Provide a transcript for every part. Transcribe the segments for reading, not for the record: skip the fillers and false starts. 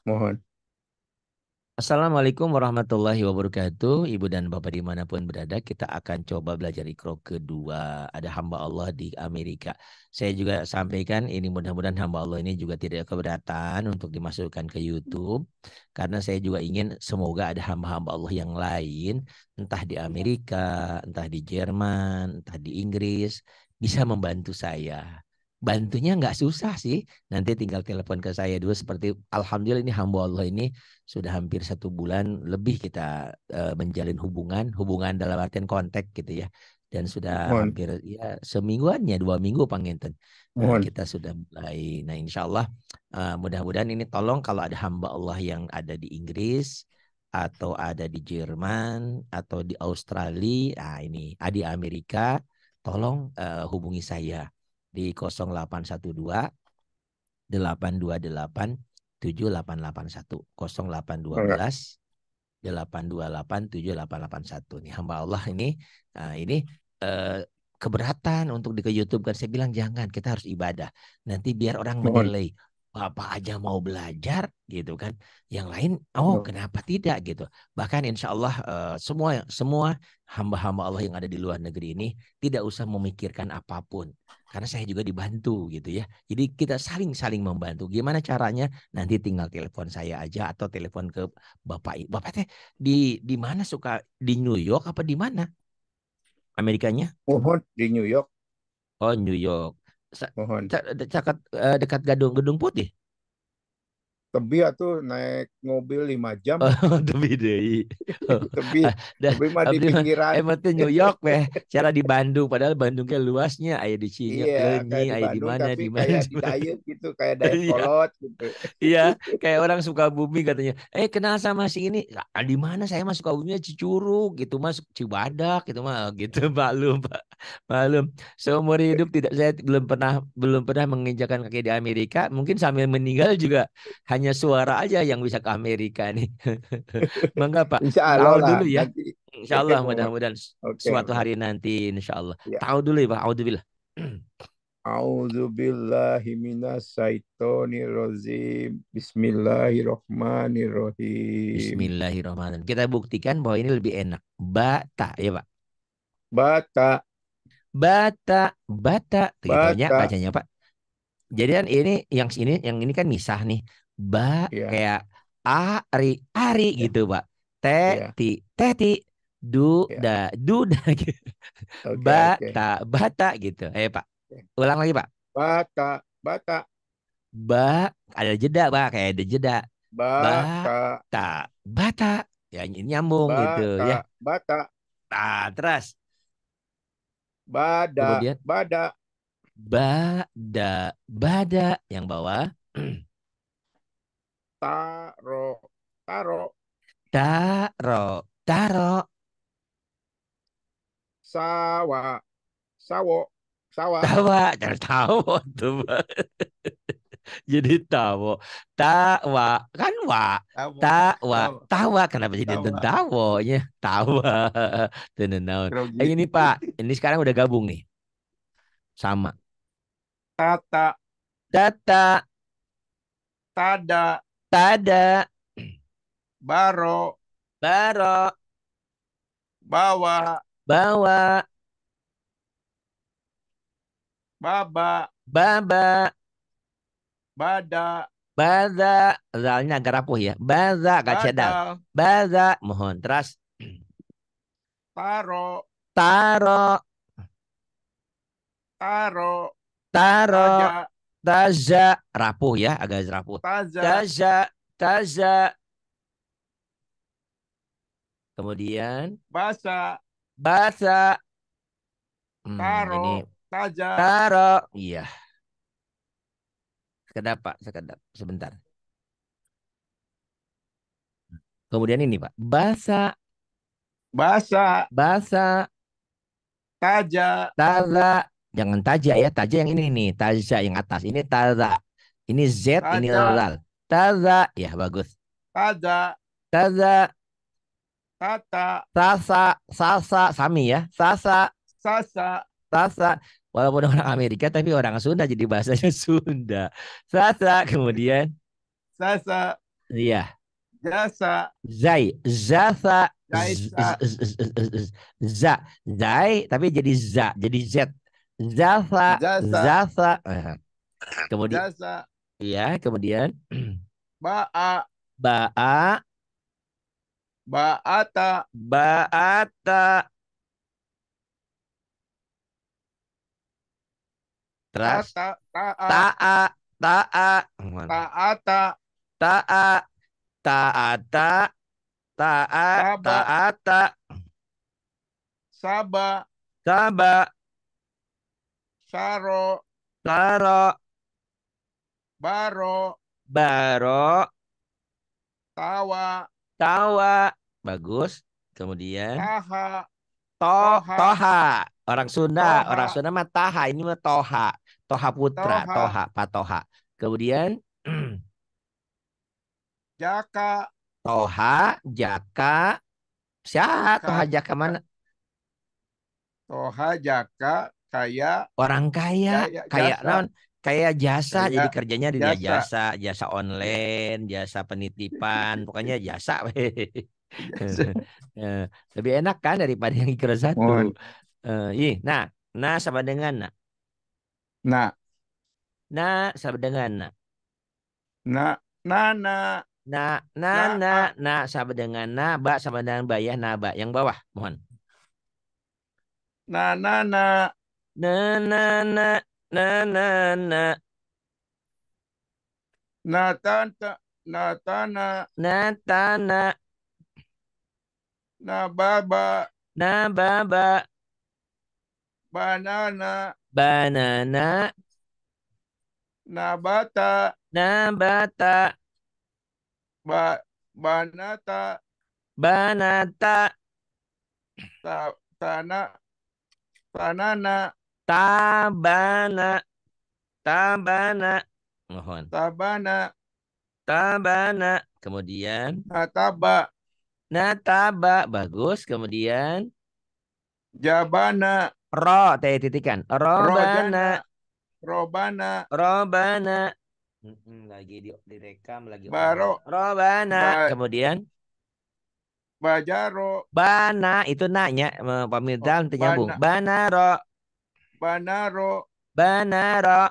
Mohon. Assalamualaikum warahmatullahi wabarakatuh. Ibu dan Bapak dimanapun berada, kita akan coba belajar Iqra kedua. Ada hamba Allah di Amerika. Saya juga sampaikan ini mudah-mudahan hamba Allah ini juga tidak keberatan untuk dimasukkan ke YouTube. Karena saya juga ingin semoga ada hamba-hamba Allah yang lain, entah di Amerika, entah di Jerman, entah di Inggris, bisa membantu saya. Bantunya nggak susah sih. Nanti tinggal telepon ke saya dulu seperti Alhamdulillah ini hamba Allah ini sudah hampir 1 bulan lebih kita menjalin hubungan dalam artian kontak gitu ya. Dan sudah Mohon. hampir ya semingguannya 2 minggu panginten. Mohon. Kita sudah mulai. Nah insya Allah mudah-mudahan ini tolong kalau ada hamba Allah yang ada di Inggris atau ada di Jerman atau di Australia, nah ini di Amerika, tolong hubungi saya di 0812 828 7881 Enggak. 0812 828 7881 nih hamba Allah ini. Nah, ini eh, keberatan untuk di ke YouTube kan saya bilang jangan, kita harus ibadah nanti biar orang Mohon. menilai Bapak aja mau belajar gitu kan, yang lain oh Mohon. kenapa tidak gitu. Bahkan insya Allah semua semua hamba-hamba Allah yang ada di luar negeri ini tidak usah memikirkan apapun karena saya juga dibantu gitu ya. Jadi kita saling-saling membantu. Gimana caranya? Nanti tinggal telepon saya aja atau telepon ke Bapak. Bapak teh di mana suka, di New York apa di mana Amerikanya? Mohon di New York. Oh New York. Mohon. Dekat dekat Gedung Putih. Tebi atuh naik mobil 5 jam. Oh, tapi deh. Tebi. Dah, Tebi mah di abdi mah pinggiran. emang tuh New York weh. Cara di Bandung, padahal Bandungnya luasnya. Aya di Cinyok, Iya, Leunyi, kayak di aya di Bandung mana, tapi di mana. kayak Di di mana. Dayet gitu, kayak Dayet Iya, Kolot gitu. iya, kayak orang Sukabumi katanya. Kenal sama si ini. Di mana saya mah Sukabuminya Cicurug gitu, masuk Cibadak gitu mah gitu. Maklum, Pak. Maklum. Seumur hidup tidak, saya belum pernah menginjakan kaki di Amerika. Mungkin sambil meninggal juga hanya suara aja yang bisa ke Amerika nih. Mangga Pak, Insya Allah tahu lah dulu ya. nanti. Insya Allah Mohon. mudah-mudahan Oke, suatu oke. hari nanti insya Allah. Ya. Tahu dulu ya Pak, Auzubillah. A'udzubillahi minasyaitonirrajim. Bismillahirrahmanirrahim. Bismillahirrahmanirrahim. Kita buktikan bahwa ini lebih enak. Bata ya Pak. Bata, Bata, bata. Tuh gitu aja bata. bacanya Pak. Jadi kan ini kan misah nih. Ba Ya, kayak ari, ari ya, gitu Pak. ya, Teti, teti. Du, da, ya. du, da gitu. Oke, Bata, oke. bata gitu. Pak. Ulang lagi Pak. Bata, bata, Ba ada jeda Pak, kayak ada jeda. bata, Bata, bata. Ya nyambung gitu ya. bata, bata, Nah, terus bada, kemudian bada, bada, bada yang bawah. taro, taro, Taro, taro. sawa, sawo, sawa, Tawa, jangan tahu tuh. Pak. Jadi tawo. Tawa, kan wa. sawo, Tawa, sawo, tawa. Kenapa jadi enten sawa. tawonya? Tawa. Tenan naon. Grogi. Ini Pak, ini sekarang udah gabung nih. Sama. Tata, Data, tada, tada, baro, baro, bawa, bawa, baba, baba, bada, baza. Zalnya agak rapuh ya. Baza, gak cedal. badal, Baza, mohon. Terus, taro, taro, taro, taro, taja, taza. Rapuh ya, agak rapuh. taza, Taza, taza. Kemudian, basa, basa. Ini taro, taja, taro. Iya, sekedap Pak, sekedap. Sebentar. Kemudian ini Pak. Basa, basa, basa, taja, taza. Jangan taja ya, taja yang ini nih. Taza yang atas. Ini taza. Ini Z, ini taja, lal. Taza. Ya, bagus. taja, Taza, tata, sasa, sasa, sami ya. Sasa, sasa, sasa. Walaupun orang Amerika, tapi orang Sunda jadi bahasanya Sunda. Sasa, kemudian sasa, Iya. Jasa. Zai, Zatha, Jaisa. za, Zai, tapi jadi za, jadi Z. Zatha, Jasa. Zatha. Kemudian, Jasa. ya, kemudian Ba'a. Ba'a, Ba'ata. Ba'ata, terus Tata. Ta'a. Ta'a, Ta'a, Ta'ata. Ta'a, Ta'ata, Ta'a, Taba. Ta'ata, Saba. Saba, Saro. Taro, Baro. Baro, Tawa. Tawa. Bagus. Kemudian Taha. Toha. Toha. Orang Toha. Sunda mah Taha, ini mah Toha. Toha Putra, Toha. Toha, Patoha. Kemudian Jaka. Toha, Jaka, siapa Toha Ka, Jaka mana? Toha. Jaka. Kaya. Orang kaya, Jaya. kayak Jasa. non, kayak jasa, Kaya. jadi kerjanya di dia Jasa. jasa, jasa online, jasa penitipan, pokoknya jasa. Jasa. Eh, Lebih enak kan daripada yang ikro satu. Mohon. Nah, nah sama dengan nah, Nah. nah sama dengan nah, Nah. Nana. nah, nah, Nah. nah, nah sama dengan nah, ba sama dengan bayah, nah, ba yang bawah, mohon. Nah. Nana. Nah, nah, nah, nah, nah, nah, Nah. Tanta. Nah. Tana. nah, tanah, Nah. Baba. nah, baba, Banana. banana, Nah. Bata. nah, bata, Banata. banata, Tanah. Tanana. tabana, tabana, mohon. Tabana. Tabana. Kemudian Nataba. nataba. Bagus. Kemudian Jabana. ro. Teh titikan. Robana. Rojana. Robana. Robana. Lagi direkam. Lagi online. Baro. Robana. Ba, Kemudian Bajaro. bana. Itu nanya. Pemirsa Oh, nanti nyambung. Banaro. Banaro. Banaro.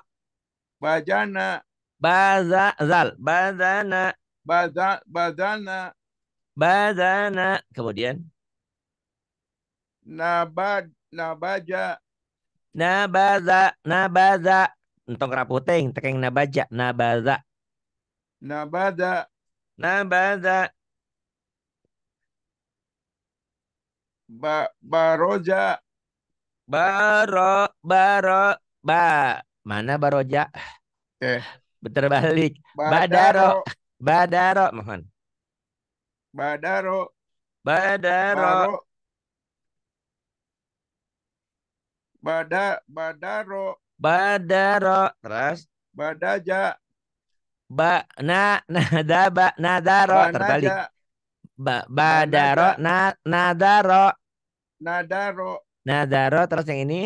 Bajana. Bazal. Bazana. Badana. Bazana. Kemudian Nabaja. nabaza. Nabaza. Entong raputing. Tekeng nabaja. Nabaza. Nabada. Nabaza. Baroja. Baro, baro, ba. Mana baroja? Eh, Terbalik. Badaro, Badaro. badaro, mohon. Badaro. Badaro, Baro. Badaro. badaro. Terus Badaja. nadaba, nadaro. Terbalik. Banaja. Badaro, Banaja. nadaro, Nadaro. nadaro. Terus yang ini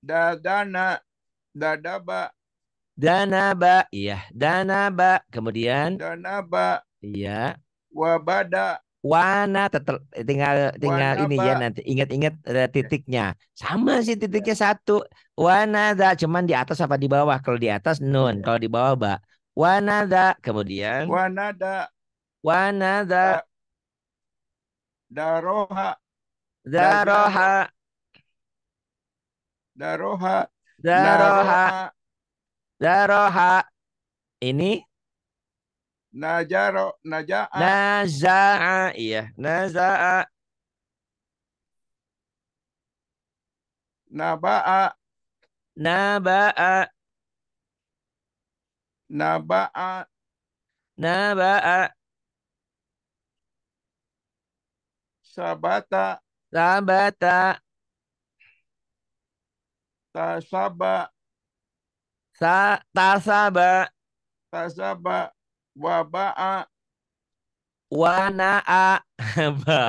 Dadana. Dadaba. danaba, iya, danaba. Kemudian Danaba. iya. Wabada. Wana tinggal tinggal ini ya Wanaba. nanti ingat-ingat titiknya sama sih Ya, titiknya satu wanada cuman di atas apa di bawah kalau di atas nun ya. kalau di bawah ba wanada kemudian Wanada. wanada Da, daroha. Dajaro. daroha Daroha. daroha Naroa. daroha ini Najaro. Najaa. nazaa iya nazaa Nabaa. nabaa Nabaa. nabaa Sabata. sabata Tasaba. tasaba Tasaba. Wabaa. Wanaa.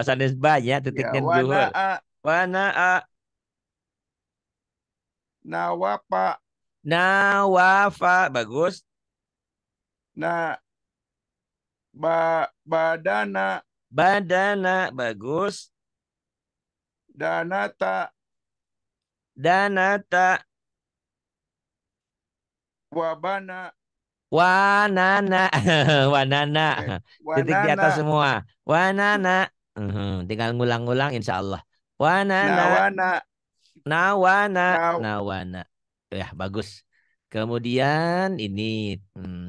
Sanes banyak Ya, titiknya duhur. wanaa. Wanaa. Nawapa. Nawafa. Bagus. Na Badana. Badana. Bagus. Danata. Danata. Wabana. Wanana. Wanana. Oke. Titik di atas Wanana. semua. Wanana. Tinggal ngulang-ngulang insya Allah. Wanana. Nawana. Nawana. Naw. Nawana. Ya, bagus. Kemudian ini.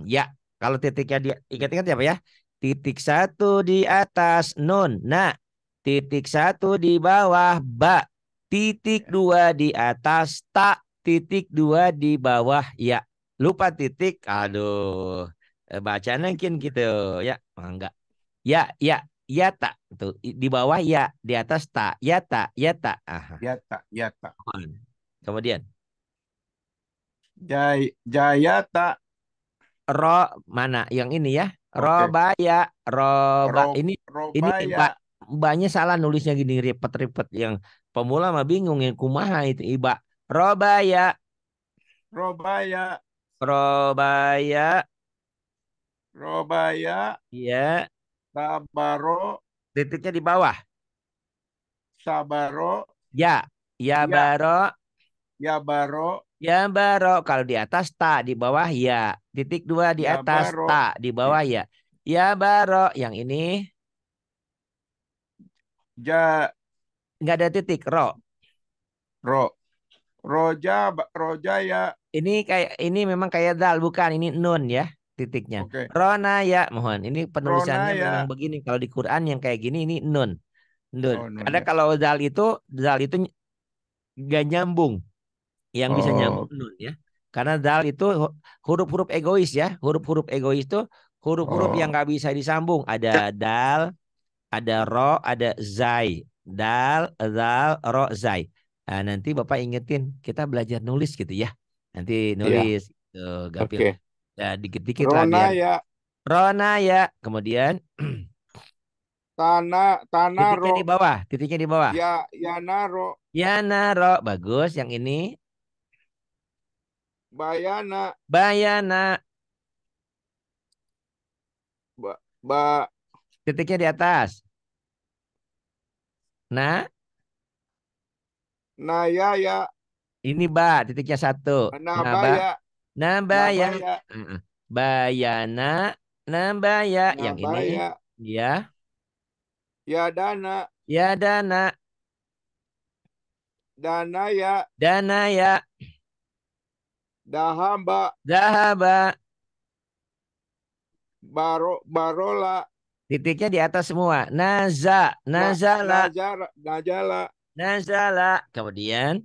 Ya, kalau titiknya dia ingat-ingat apa ya? Titik satu di atas nun. Nah, titik satu di bawah ba. Titik Ya. dua di atas tak. Titik dua di bawah ya. Lupa titik. Aduh. Bacaan mungkin gitu ya. Enggak. Ya, ya, ya tak. Tuh, di bawah ya, di atas tak. Ya tak, ya tak. Aha. Yata. Yata. Kemudian Jayata. ro mana yang ini ya? Oke. Robaya, roba ini Robaya. banyak salah nulisnya gini ribet-ribet yang pemula mah bingung yang kumaha itu iba. Robaya, Robaya. robaya, Robaya. ya Sabaro. titiknya di bawah. Sabaro. Ya, ya Ya. baro, Yabaro. ya baro. Kalau di atas tak, di bawah ya. Titik dua di atas Yabaro. tak, di bawah ya. Ya baro, yang ini Ja. nggak ada titik ro. Ro. Rojaya. Ini kayak ini memang kayak dal bukan ini nun ya titiknya. Oke. Rona ya mohon. Ini penulisannya memang Ronaya. begini. Kalau di Quran yang kayak gini ini nun. Nun. Oh, nun Karena ya. kalau dal itu gak nyambung. Yang bisa nyambung Oh. nun ya. Karena dal itu huruf-huruf egois ya. Huruf-huruf egois itu huruf-huruf yang Oh. gak bisa disambung. Ada dal, ada ro, ada zai. Dal, zal, ro, zai. Nah, nanti Bapak ingetin kita belajar nulis gitu ya. Nanti Iya. nulis Gapil. Oke. Ya, dikit-dikit lah biar Ronaya. Rona ya. Kemudian titiknya Tanaro. di bawah, titiknya di bawah. Yanaro. Ya naro, bagus. Yang ini Bayana. Bayana, Ba, ba, titiknya di atas. Nah, Nayaya. ini ba, titiknya satu. Nah, ba, Nabaya. nabaya. Nabaya. Heeh. Bayana, nabaya. Yang ini Nabaya. ya, Yadana. ya dana, Danaya. dana ya, Dahamba. dahaba. Barola. Titiknya di atas semua. Naza, nazala, Najala. nazala. Kemudian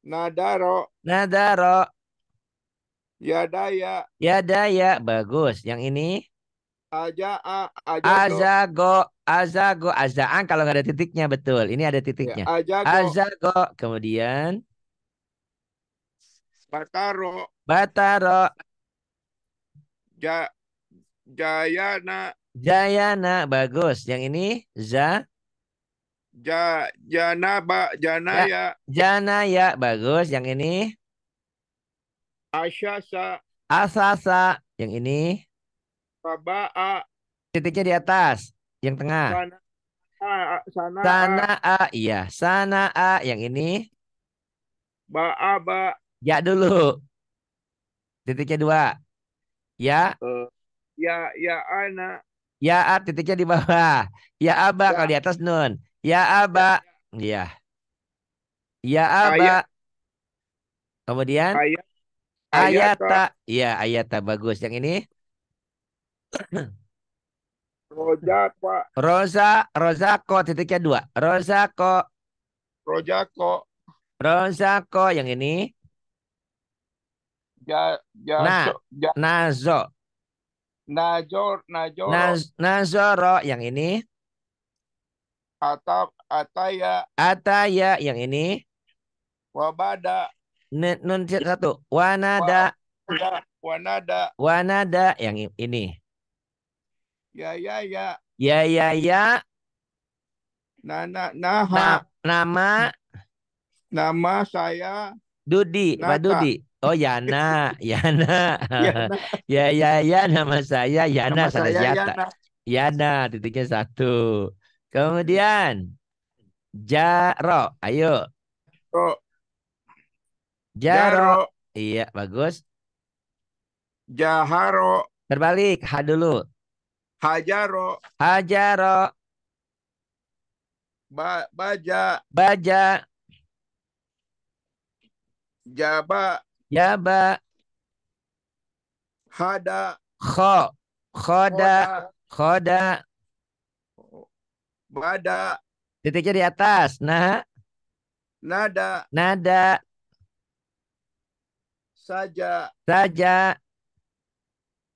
Nadaro. nadaro, Yadaya. ya daya. Bagus. Yang ini Ajago. azago, azago, azaan kalau nggak ada titiknya betul. Ini ada Ya, titiknya. Ajago. Azago. Kemudian Bataro. bataro, Ja, Jayana. jayana. Bagus. Yang ini za, Janaba. ya, Janaya. janaya. Bagus. Yang ini Asyasa. asasa. Yang ini Sabaa. titiknya di atas. Yang tengah. Sana. Sanaa. Sanaa. Iya. Sanaa. Yang ini Baaba. ya dulu. Titiknya dua. Ya. eh, ya ana. Ya A titiknya di bawah. Ya aba kalau Ya, di atas nun. Ya aba. ya, Iya. Ya ayat. aba. Kemudian Ayat. ayata. Ayata. Iya ayata bagus. Yang ini Rojaka. Rosa. Rosako titiknya dua. Rosako. Rojako. Rosako. Yang ini Ja, na. Nazo. Najoro. Nazoro. Yang ini Ataya. Ataya. Yang ini Wabada. nun satu. Wanada. Wanada. Wanada. Yang ini Ya. ya ya ya. Naha. Nama Nama saya Dudi. Pak Nata. Dudi. Oh Yana, Yana. Yana. Ya nama saya Yana Nama saya Sanajata. Yana. Yana titiknya satu. Kemudian Jaro, ayo Ro. Jaro. Jaro. Iya bagus. Jaharo. Terbalik H dulu. Hajaro. Hajaro, Baja. Baja, Jaba. Yaba, Hada. Kho, Khoda, Hoda. Khoda. Bada. Titiknya di atas. Nah, Nada. nada Saja. saja.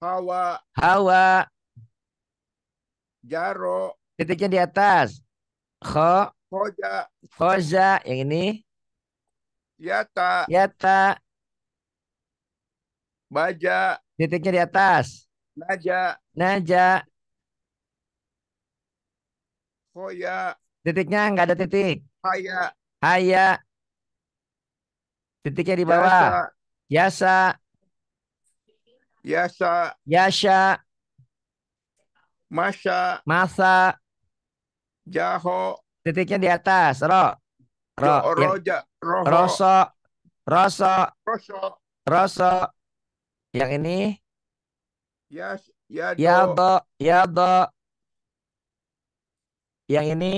Hawa. Hawa. Jaro. Titiknya di atas. Kho, Hoja. khoza. Yang ini. Yata. Yata. Baja. Titiknya di atas. Naja. Naja. Hoya. Titiknya nggak ada titik. Haya. Haya. Titiknya di bawah. Jasa. Yasa. Yasa. Yasha. Masya. Masa. Jaho. Titiknya di atas. Ro. Ro. Yang Roja. Roho. roso. Roso. Rosho. Roso. Yang ini. Yado. Yaldo. Yaldo. Yang ini.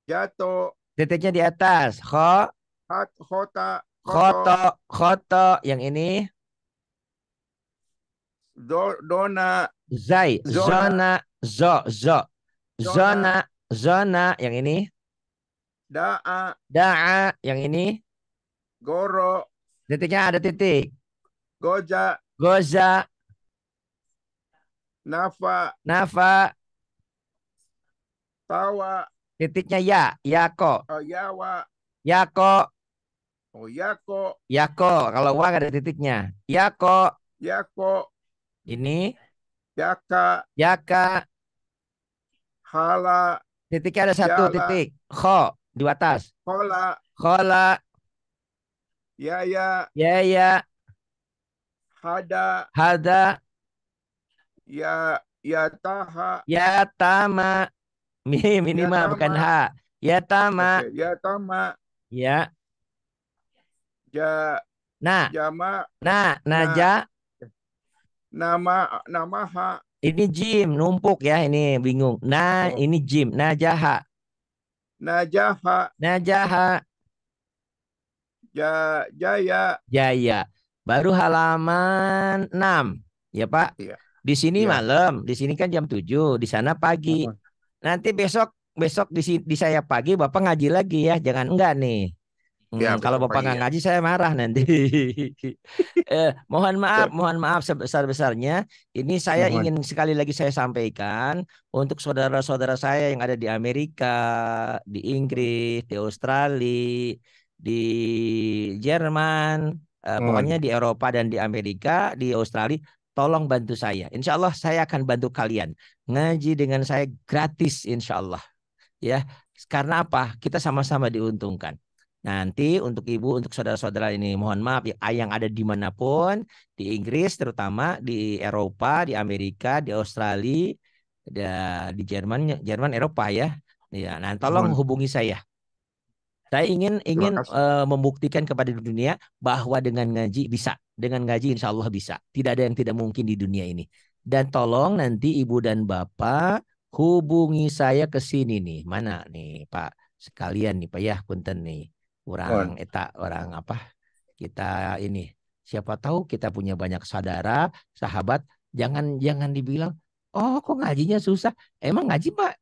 Jato. Titiknya di atas. Kho. Hota. Khoto. Koto. Khoto. Yang ini. Dona. Zai. Zona. Zona. Zo. Zo. Zona. Zona. Zona. Yang ini. Daa. Da'a. Yang ini. Goro. Titiknya ada titik. Goja. Goza. Nafa. Nafa. Tawa. Titiknya ya. Yako. Yawa. Yako. Yako. Yako. Kalau wa nggak ada titiknya. Yako. Yako. Ini. Yaka. Yaka. Hala. Titiknya ada satu Jala. titik. Kho. Di atas. Hola. Khola. Yaya. Yaya. Hada. Hada. Yataha. Yatama. Mim ini mah bukan Yatama. H. Yatama. Oke. Yatama. Ya. Ja. Nah. Jama. Nah. Na. Naja. Namaha. Ini Jim. Numpuk ya. Ini bingung. Nah. Oh. Ini Jim. Najaha. Najaha. Najaha. Jaya. Jaya. Baru halaman 6. Ya Pak. Iya. Di sini Iya. malam. Di sini kan jam 7. Di sana pagi. Nanti besok di saya pagi Bapak ngaji lagi ya. Jangan enggak nih. Ya, Kalau besok Bapak pagi nggak ya. ngaji saya marah nanti. Mohon maaf sebesar-besarnya. Ini saya Mohon. ingin sekali lagi saya sampaikan untuk saudara-saudara saya yang ada di Amerika, di Inggris, di Australia, di Jerman, Mohon. pokoknya di Eropa dan di Amerika, di Australia. Tolong bantu saya. Insya Allah saya akan bantu kalian. Ngaji dengan saya gratis insya Allah. Ya, karena apa? Kita sama-sama diuntungkan. Nanti untuk ibu, untuk saudara-saudara ini, mohon maaf yang ada dimanapun, di Inggris terutama, di Eropa, di Amerika, di Australia, di Jerman, Jerman Eropa ya. Ya, nah tolong Mohon. hubungi saya. Saya ingin Terima kasih. membuktikan kepada dunia bahwa dengan ngaji bisa, dengan ngaji insya Allah bisa. Tidak ada yang tidak mungkin di dunia ini. Dan tolong nanti ibu dan bapak hubungi saya ke sini nih. Mana nih Pak? Sekalian nih Pak ya, punten nih. Mohon. Orang apa? Kita ini. Siapa tahu kita punya banyak saudara, sahabat. Jangan dibilang, oh kok ngajinya susah. Emang ngaji Pak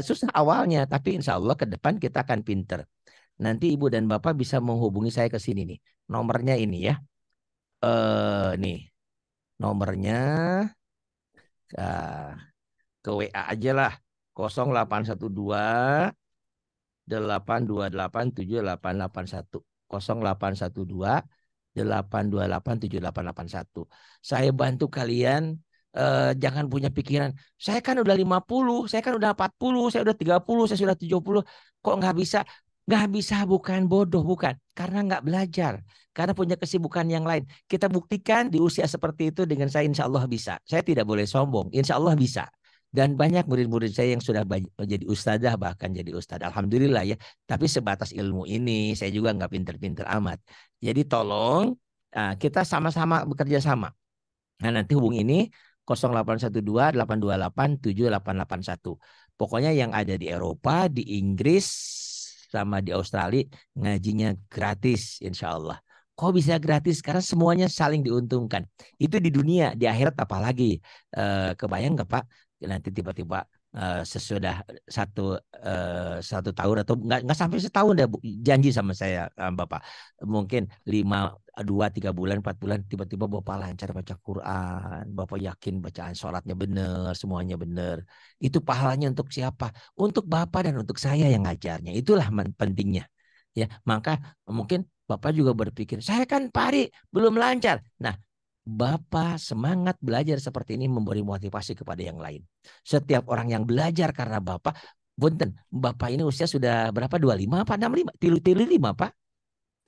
susah awalnya, tapi insya Allah ke depan kita akan pinter. Nanti ibu dan bapak bisa menghubungi saya ke sini nih. Nomornya ini ya. Nih nomornya ke WA aja lah. 0812 828 7881. 0812 828 7881. Saya bantu kalian jangan punya pikiran, saya kan udah 50, saya kan udah 40, saya udah 30, saya sudah 70, kok nggak bisa? Nggak bisa bukan bodoh, bukan. Karena nggak belajar. Karena punya kesibukan yang lain. Kita buktikan di usia seperti itu dengan saya insya Allah bisa. Saya tidak boleh sombong. Insya Allah bisa. Dan banyak murid-murid saya yang sudah jadi ustadzah, bahkan jadi ustadz. Alhamdulillah ya. Tapi sebatas ilmu ini, saya juga nggak pinter-pinter amat. Jadi tolong kita sama-sama bekerja sama. Nah, nanti hubungi ini 0812 828 7881. Pokoknya yang ada di Eropa, di Inggris, sama di Australia ngajinya gratis insya Allah. Kok bisa gratis? Karena semuanya saling diuntungkan. Itu di dunia, di akhirat apalagi. Kebayang nggak Pak? Nanti tiba-tiba sesudah satu tahun atau nggak sampai setahun deh janji sama saya Bapak mungkin 2 3 bulan 4 bulan tiba-tiba Bapak lancar baca Quran, Bapak yakin bacaan sholatnya benar, semuanya benar. Itu pahalanya untuk siapa? Untuk Bapak dan untuk saya yang ngajarnya. Itulah pentingnya. Ya, maka mungkin Bapak juga berpikir, saya kan pari belum lancar. Nah, Bapak semangat belajar seperti ini memberi motivasi kepada yang lain. Setiap orang yang belajar karena Bapak, Bunten, Bapak ini usia sudah berapa? 25 apa 65? Tilu-tilu 5, Pak.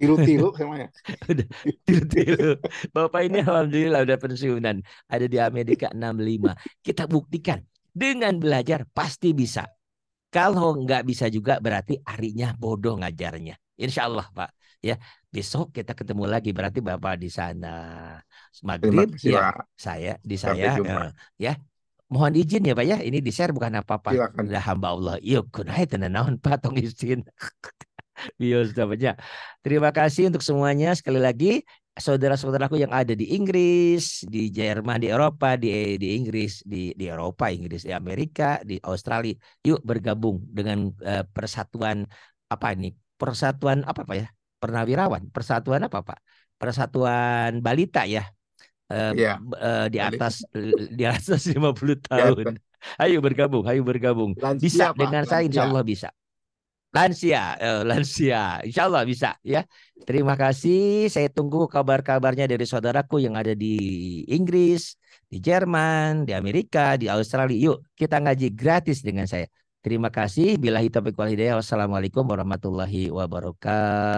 Tilu-tilu semuanya. Udah tilu-tilu. Bapak ini alhamdulillah udah pensiunan. Ada di Amerika 65. Kita buktikan dengan belajar pasti bisa. Kalau nggak bisa juga berarti arinya bodoh ngajarnya. Insya Allah Pak. Ya, besok kita ketemu lagi. Berarti Bapak di sana Terima maghrib, kasih ya Pak. saya di Sampai saya. jumpa. Ya, mohon izin ya Pak ya. Ini di share bukan apa-apa. Silakan. Udah hamba Allah. Yuk, kunai tenan naon Pak tong izin. Bios namanya. Terima kasih untuk semuanya. Sekali lagi, saudara-saudaraku yang ada di Inggris, di Jerman, di Eropa, di Inggris, di Eropa, Inggris, di Amerika, di Australia. Yuk bergabung dengan persatuan apa ini? Persatuan apa Pak ya? Purnawirawan. Persatuan apa Pak? Persatuan balita ya. Iya, Di balik. atas 50 Ya, tahun. Ayo bergabung, ayo bergabung. lansia Bisa Pak, dengan saya insya lansia. Allah bisa. Lansia, lansia, insya Allah bisa ya. Terima kasih. Saya tunggu kabar-kabarnya dari saudaraku yang ada di Inggris, di Jerman, di Amerika, di Australia. Yuk kita ngaji gratis dengan saya. Terima kasih. Billahi taufiq wal hidayah. Wassalamualaikum warahmatullahi wabarakatuh.